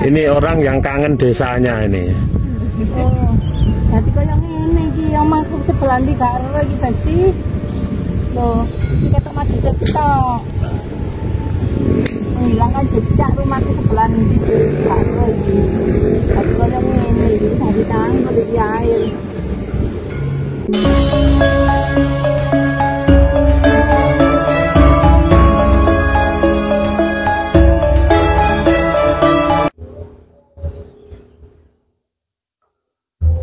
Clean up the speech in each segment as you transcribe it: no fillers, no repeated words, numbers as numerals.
Ini orang yang kangen desanya ini. Oh, jadi kayak ini yang masuk sebelah di karo kita sih. Loh, kita tak maju kita. Menghilangkan jejak rumahku sebelah di karo ini. Jadi kayak ini, jadi tangguh di air.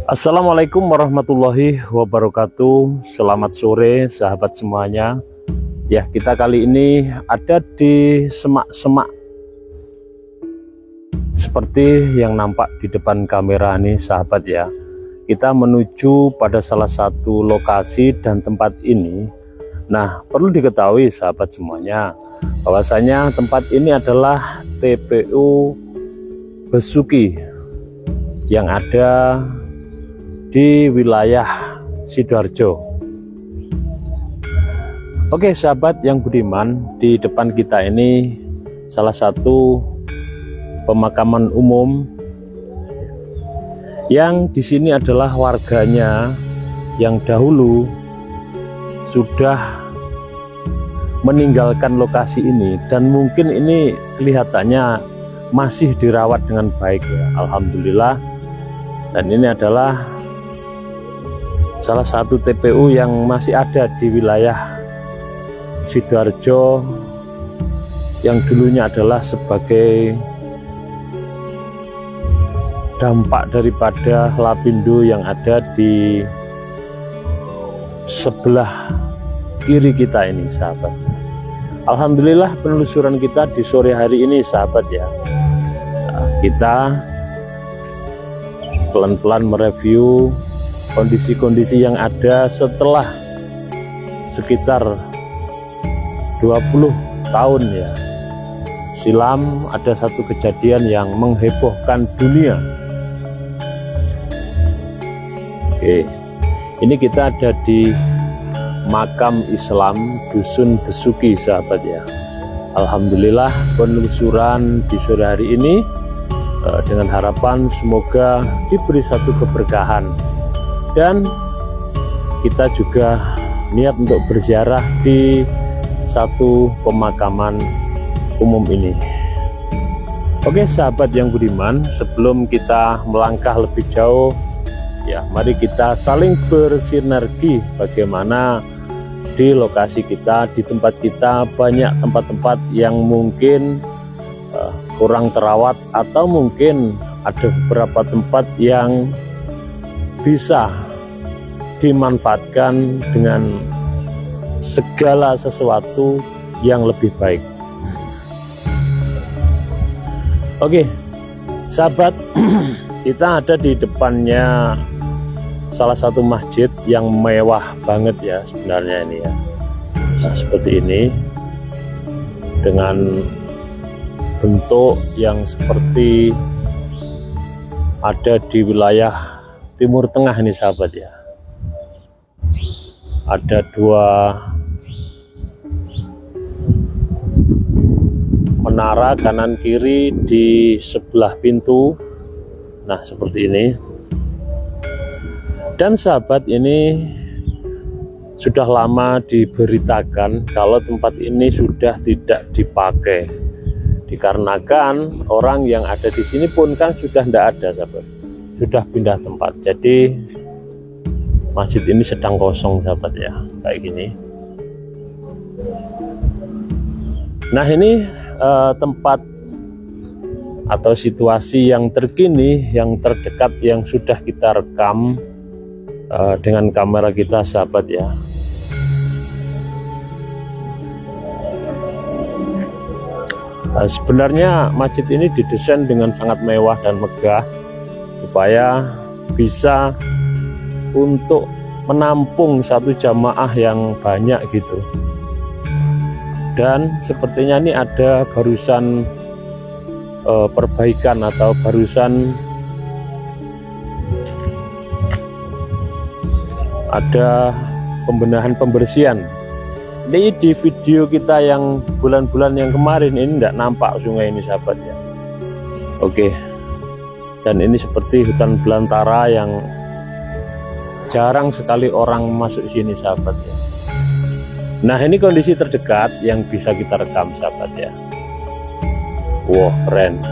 Assalamualaikum warahmatullahi wabarakatuh. Selamat sore sahabat semuanya. Ya, kita kali ini ada di semak-semak seperti yang nampak di depan kamera nih sahabat ya. Kita menuju pada salah satu lokasi dan tempat ini. Nah, perlu diketahui sahabat semuanya bahwasanya tempat ini adalah TPU Besuki yang ada di wilayah Sidoarjo. Oke sahabat yang budiman, di depan kita ini salah satu pemakaman umum yang di sini adalah warganya yang dahulu sudah meninggalkan lokasi ini, dan mungkin ini kelihatannya masih dirawat dengan baik ya, alhamdulillah. Dan ini adalah salah satu TPU yang masih ada di wilayah Sidoarjo yang dulunya adalah sebagai dampak daripada lapindo yang ada di sebelah kiri kita ini sahabat. Alhamdulillah penelusuran kita di sore hari ini sahabat ya, kita pelan-pelan mereview kondisi-kondisi yang ada setelah sekitar 20 tahun ya silam ada satu kejadian yang menghebohkan dunia. Oke, ini kita ada di makam Islam Dusun Besuki sahabat ya. Alhamdulillah penelusuran di sore hari ini dengan harapan semoga diberi satu keberkahan. Dan kita juga niat untuk berziarah di satu pemakaman umum ini. Oke sahabat yang budiman, sebelum kita melangkah lebih jauh ya, mari kita saling bersinergi bagaimana di lokasi kita, di tempat kita banyak tempat-tempat yang mungkin kurang terawat, atau mungkin ada beberapa tempat yang bisa dimanfaatkan dengan segala sesuatu yang lebih baik. Oke sahabat, kita ada di depannya salah satu masjid yang mewah banget ya sebenarnya ini ya. Nah, seperti ini dengan bentuk yang seperti ada di wilayah Timur Tengah ini sahabat ya. Ada dua menara kanan kiri di sebelah pintu. Nah seperti ini. Dan sahabat, ini sudah lama diberitakan kalau tempat ini sudah tidak dipakai, dikarenakan orang yang ada di sini pun kan sudah tidak ada sahabat, sudah pindah tempat. Jadi masjid ini sedang kosong sahabat ya, kayak gini. Nah ini tempat atau situasi yang terkini, yang terdekat, yang sudah kita rekam dengan kamera kita sahabat ya. Sebenarnya masjid ini didesain dengan sangat mewah dan megah supaya bisa untuk menampung satu jamaah yang banyak gitu. Dan sepertinya ini ada barusan perbaikan atau barusan ada pembenahan pembersihan. Ini di video kita yang bulan-bulan yang kemarin ini tidak nampak sungai ini sahabat ya. Oke, Dan ini seperti hutan belantara yang jarang sekali orang masuk sini, sahabat ya. Nah, ini kondisi terdekat yang bisa kita rekam, sahabat ya. Wah, keren.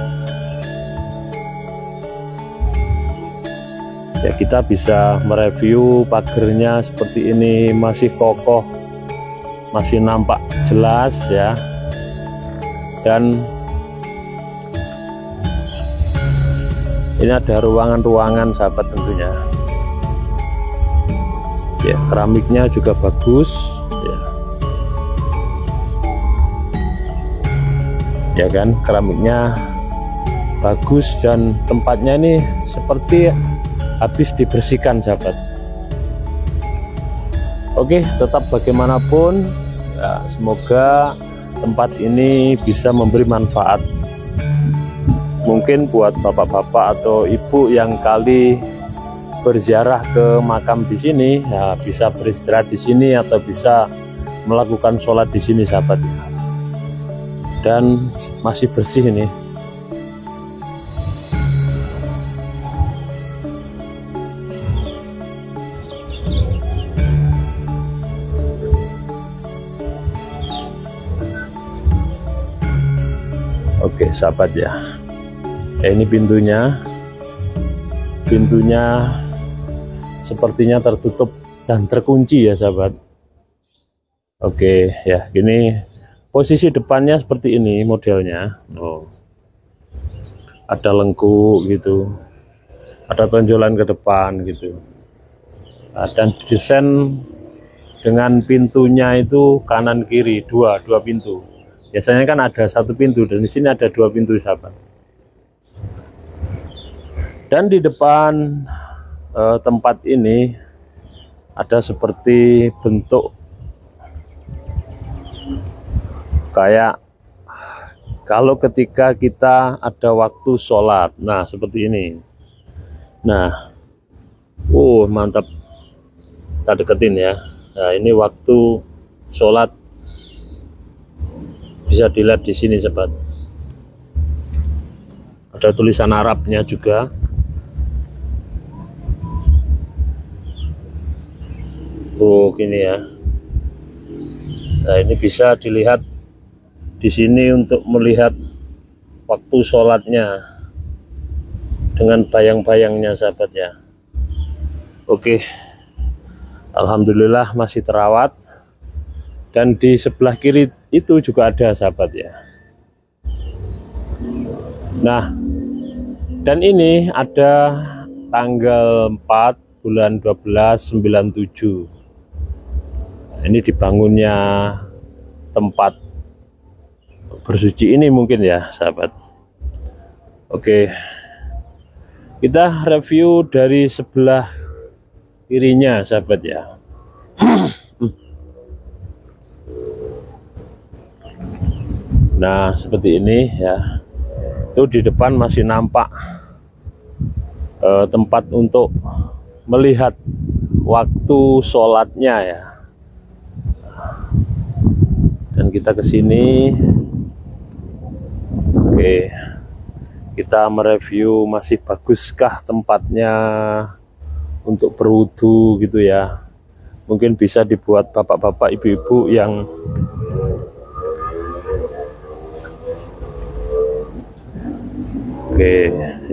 Ya, kita bisa mereview pagernya seperti ini, masih kokoh, masih nampak jelas ya. Dan ini ada ruangan-ruangan, sahabat, tentunya. Ya, keramiknya juga bagus ya. Ya kan, keramiknya bagus dan tempatnya ini seperti habis dibersihkan, sahabat. Oke, tetap bagaimanapun ya, semoga tempat ini bisa memberi manfaat. Mungkin buat bapak-bapak atau ibu yang kali berziarah ke makam di sini, ya bisa beristirahat di sini atau bisa melakukan sholat di sini, sahabat. Dan masih bersih ini. Oke, sahabat ya. Ini pintunya sepertinya tertutup dan terkunci ya, sahabat. Oke ya, gini posisi depannya seperti ini modelnya. Ada lengkuk gitu, ada tonjolan ke depan gitu. Dan desain dengan pintunya itu kanan kiri, dua pintu. Biasanya kan ada satu pintu, dan di sini ada dua pintu, sahabat. Dan di depan tempat ini ada seperti bentuk kayak kalau ketika kita ada waktu sholat, nah seperti ini. Nah, mantap, kita deketin ya. Nah, ini waktu sholat, bisa dilihat di sini, sahabat. Ada tulisan Arabnya juga. Gini ya. Nah, ini bisa dilihat di sini untuk melihat waktu sholatnya dengan bayang-bayangnya, sahabat ya. Oke, alhamdulillah masih terawat. Dan di sebelah kiri itu juga ada, sahabat ya. Nah, dan ini ada tanggal 4 bulan 12 97. Ini dibangunnya tempat bersuci ini mungkin ya, sahabat. Oke, kita review dari sebelah kirinya, sahabat ya. Nah, seperti ini ya. Itu di depan masih nampak tempat untuk melihat waktu sholatnya ya. Dan kita ke sini. Oke, kita mereview masih baguskah tempatnya untuk berwudu gitu ya. Mungkin bisa dibuat bapak-bapak, ibu-ibu yang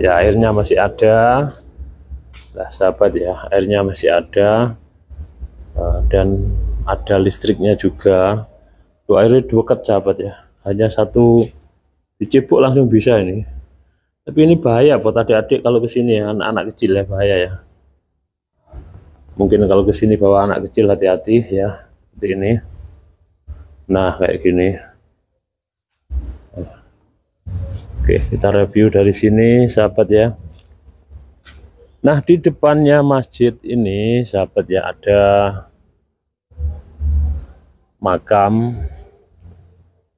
ya, airnya masih ada. Nah, sahabat ya, airnya masih ada. Dan ada listriknya juga. Airnya dekat, sahabat ya. Hanya satu dicipuk langsung bisa ini. Tapi ini bahaya buat adik-adik kalau kesini ya, anak-anak kecil ya, bahaya ya. Mungkin kalau kesini bawa anak kecil hati-hati ya, seperti ini. Nah, kayak gini. Oke, kita review dari sini, sahabat ya. Nah, di depannya masjid ini, sahabat ya, ada makam,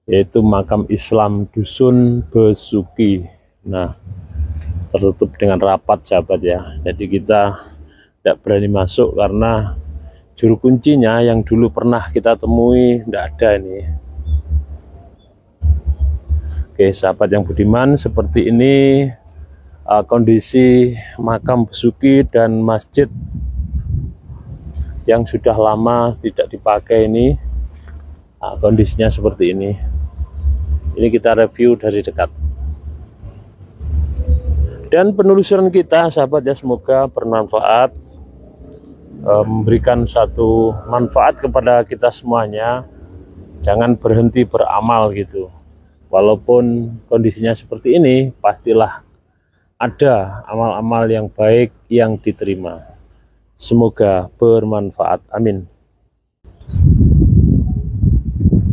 yaitu makam Islam Dusun Besuki. Nah, tertutup dengan rapat, sahabat ya. Jadi kita tidak berani masuk karena juru kuncinya yang dulu pernah kita temui tidak ada ini. Oke, sahabat yang budiman, seperti ini kondisi makam Besuki dan masjid yang sudah lama tidak dipakai ini, kondisinya seperti ini. Ini kita review dari dekat. Dan penelusuran kita, sahabat ya, semoga bermanfaat, memberikan satu manfaat kepada kita semuanya. Jangan berhenti beramal gitu. Walaupun kondisinya seperti ini, pastilah ada amal-amal yang baik yang diterima. Semoga bermanfaat. Amin.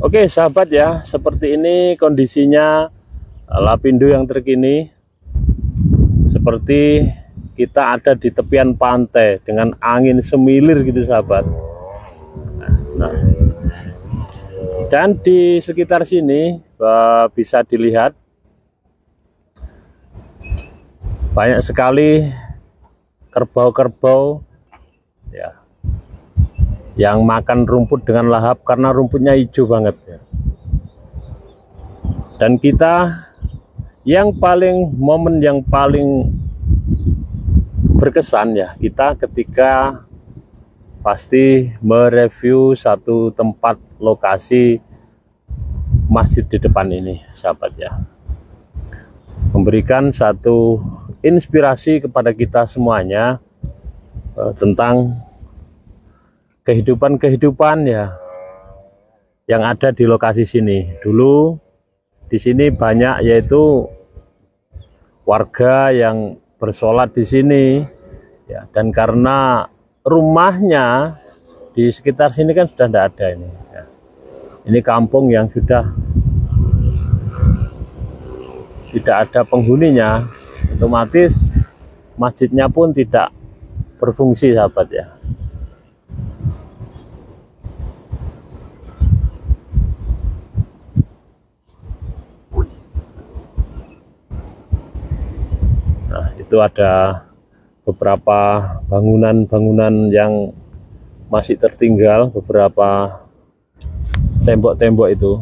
Oke sahabat ya, seperti ini kondisinya Lapindo yang terkini. Seperti kita ada di tepian pantai dengan angin semilir gitu sahabat. Nah, dan di sekitar sini bisa dilihat banyak sekali kerbau-kerbau ya, yang makan rumput dengan lahap karena rumputnya hijau banget ya. Dan kita momen yang paling berkesan ya, kita ketika pasti mereview satu tempat lokasi masjid di depan ini sahabat ya, memberikan satu inspirasi kepada kita semuanya tentang kehidupan ya yang ada di lokasi sini. Dulu di sini banyak yaitu warga yang bersolat di sini ya, dan karena rumahnya di sekitar sini kan sudah tidak ada ini ya. Ini kampung yang sudah tidak ada penghuninya, otomatis masjidnya pun tidak berfungsi sahabat ya. Nah, itu ada beberapa bangunan-bangunan yang masih tertinggal, beberapa tembok-tembok itu.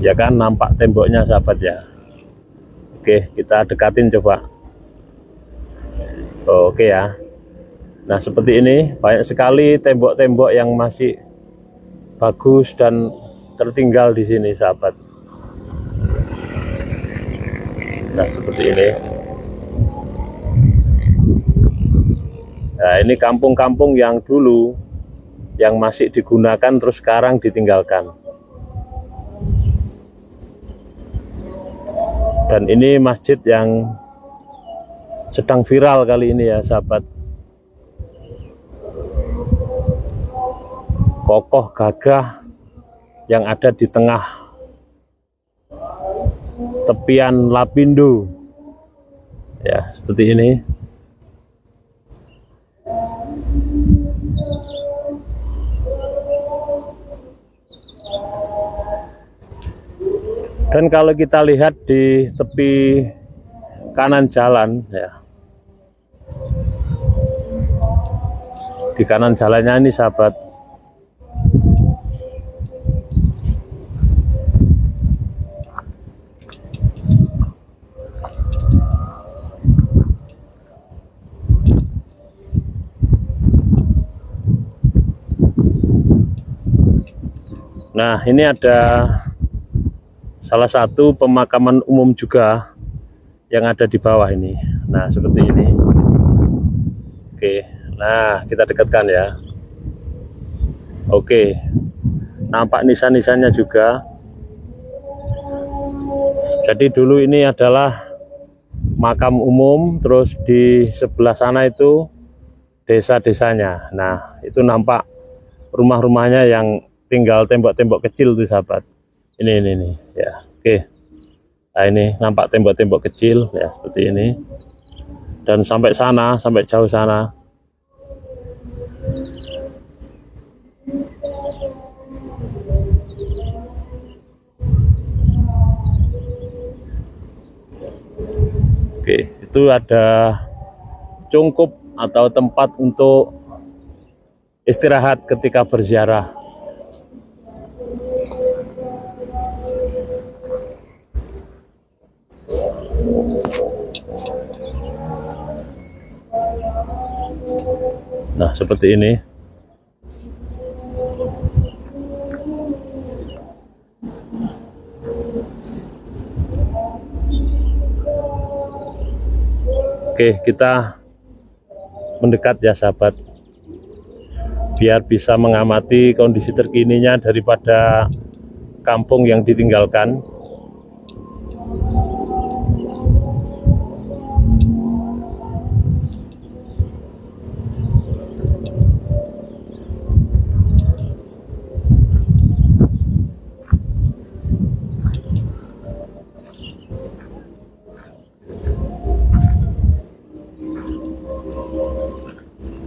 Ya kan, nampak temboknya sahabat ya. Oke, kita dekatin coba. Oke ya. Nah seperti ini, banyak sekali tembok-tembok yang masih bagus dan tertinggal di sini sahabat. Nah seperti ini. Nah ini kampung-kampung yang dulu yang masih digunakan terus sekarang ditinggalkan. Dan ini masjid yang sedang viral kali ini ya sahabat. Kokoh gagah yang ada di tengah tepian Lapindo ya, seperti ini. Dan kalau kita lihat di tepi kanan jalan ya, di kanan jalannya ini sahabat, nah ini ada salah satu pemakaman umum juga yang ada di bawah ini. Nah seperti ini. Oke, nah kita dekatkan ya. Oke, nampak nisan-nisannya juga. Jadi dulu ini adalah makam umum, terus di sebelah sana itu desa-desanya. Nah itu nampak rumah-rumahnya yang tinggal tembok-tembok kecil tuh sahabat. Ini ya. Oke. Nah ini nampak tembok-tembok kecil ya seperti ini. Dan sampai sana, sampai jauh sana. Oke, itu ada cungkup atau tempat untuk istirahat ketika berziarah. Nah, seperti ini. Oke, kita mendekat ya sahabat, biar bisa mengamati kondisi terkininya daripada kampung yang ditinggalkan.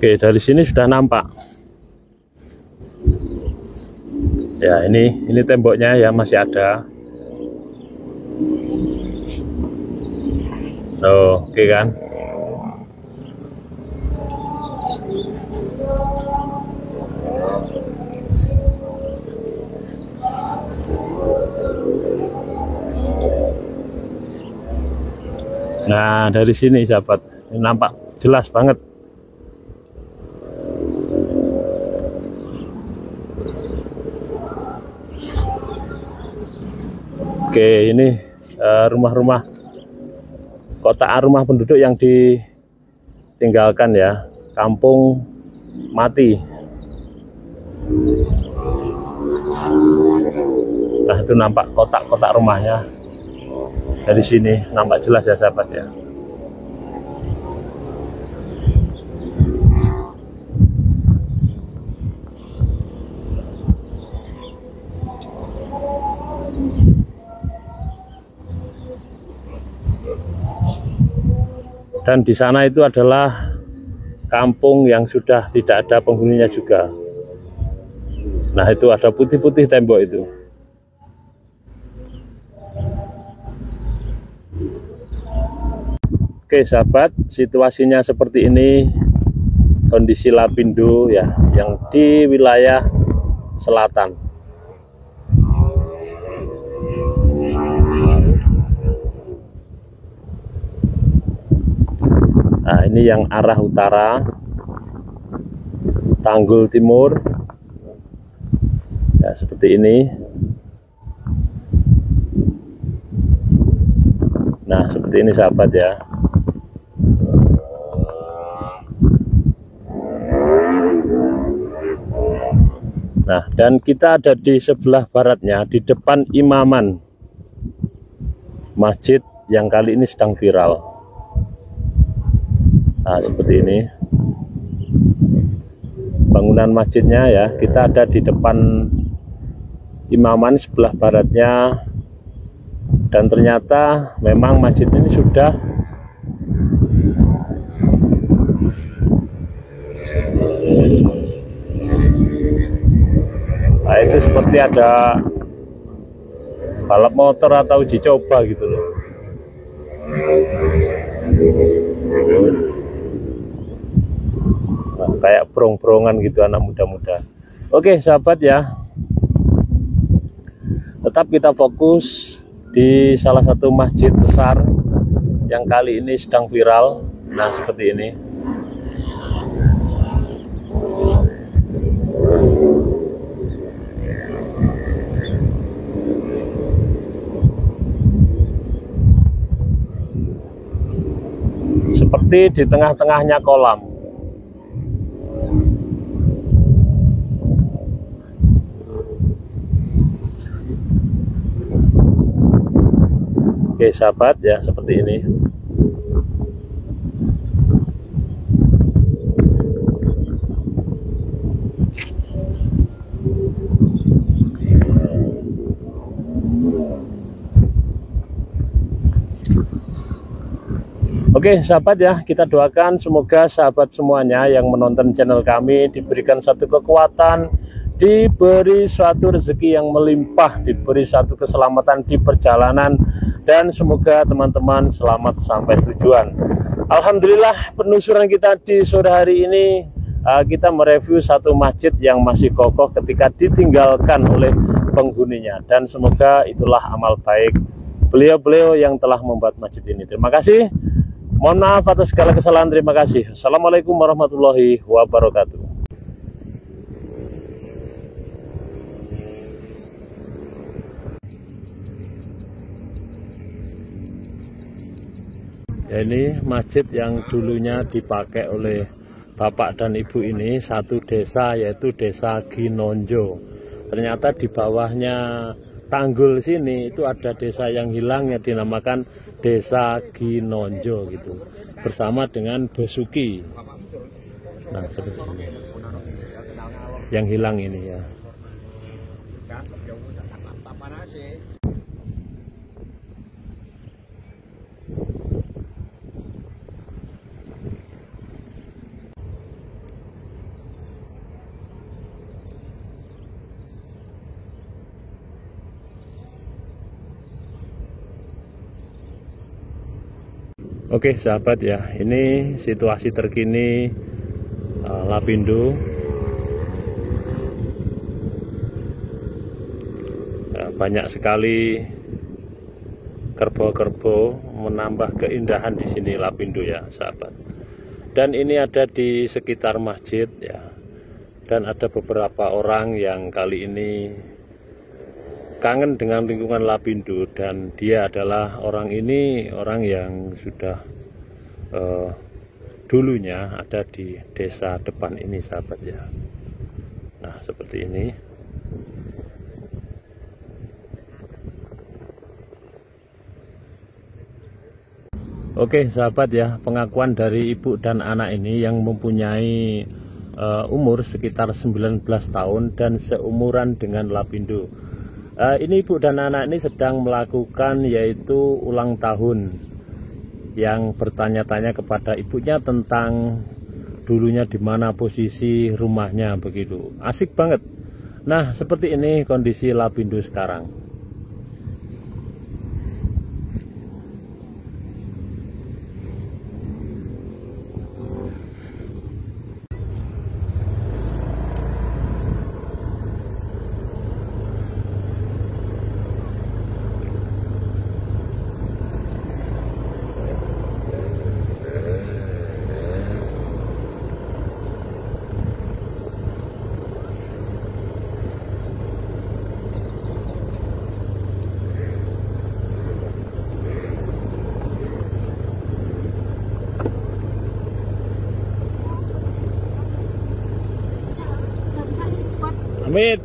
Oke, dari sini sudah nampak. Ya, ini temboknya ya masih ada. Oh, oke kan? Nah, dari sini sahabat, ini nampak jelas banget. Oke, ini rumah-rumah kotaan rumah penduduk yang ditinggalkan ya, kampung mati. Nah, itu nampak kotak-kotak rumahnya. Dari sini nampak jelas ya sahabat ya. Dan di sana itu adalah kampung yang sudah tidak ada penghuninya juga. Nah, itu ada putih-putih tembok itu. Oke sahabat, situasinya seperti ini kondisi Lapindo ya, yang di wilayah selatan. Nah, ini yang arah utara, Tanggul Timur, ya seperti ini. Nah, seperti ini sahabat ya. Nah, dan kita ada di sebelah baratnya, di depan Imaman, masjid yang kali ini sedang viral. Nah, seperti ini bangunan masjidnya ya. Kita ada di depan Imaman sebelah baratnya, dan ternyata memang masjid ini sudah nah, itu seperti ada balap motor atau uji coba gitu loh. Nah, kayak brong-brongan gitu anak muda-muda. Oke sahabat ya, tetap kita fokus di salah satu masjid besar yang kali ini sedang viral. Nah, seperti ini. Seperti di tengah-tengahnya kolam. Oke sahabat ya, seperti ini. Oke sahabat ya, kita doakan semoga sahabat semuanya yang menonton channel kami diberikan satu kekuatan, diberi suatu rezeki yang melimpah, diberi satu keselamatan di perjalanan, dan semoga teman-teman selamat sampai tujuan. Alhamdulillah penelusuran kita di sore hari ini kita mereview satu masjid yang masih kokoh ketika ditinggalkan oleh penghuninya, dan semoga itulah amal baik beliau-beliau yang telah membuat masjid ini. Terima kasih. Mohon maaf atas segala kesalahan. Terima kasih. Assalamualaikum warahmatullahi wabarakatuh. Ya, ini masjid yang dulunya dipakai oleh bapak dan ibu ini satu desa, yaitu desa Ginonjo. Ternyata di bawahnya tanggul sini itu ada desa yang hilang yang dinamakan desa Ginonjo gitu, bersama dengan Bosuki. Nah, seperti ini yang hilang ini ya. Oke sahabat ya, ini situasi terkini Lapindo. Banyak sekali kerbau-kerbau menambah keindahan di sini Lapindo ya sahabat. Dan ini ada di sekitar masjid ya. Dan ada beberapa orang yang kali ini kangen dengan lingkungan Lapindo, dan dia adalah orang yang sudah dulunya ada di desa depan ini sahabat ya. Nah seperti ini. Oke sahabat ya, pengakuan dari ibu dan anak ini yang mempunyai umur sekitar 19 tahun dan seumuran dengan Lapindo. Ini ibu dan anak ini sedang melakukan yaitu ulang tahun, yang bertanya-tanya kepada ibunya tentang dulunya di mana posisi rumahnya begitu. Asik banget. Nah, seperti ini kondisi Lapindo sekarang. Amit.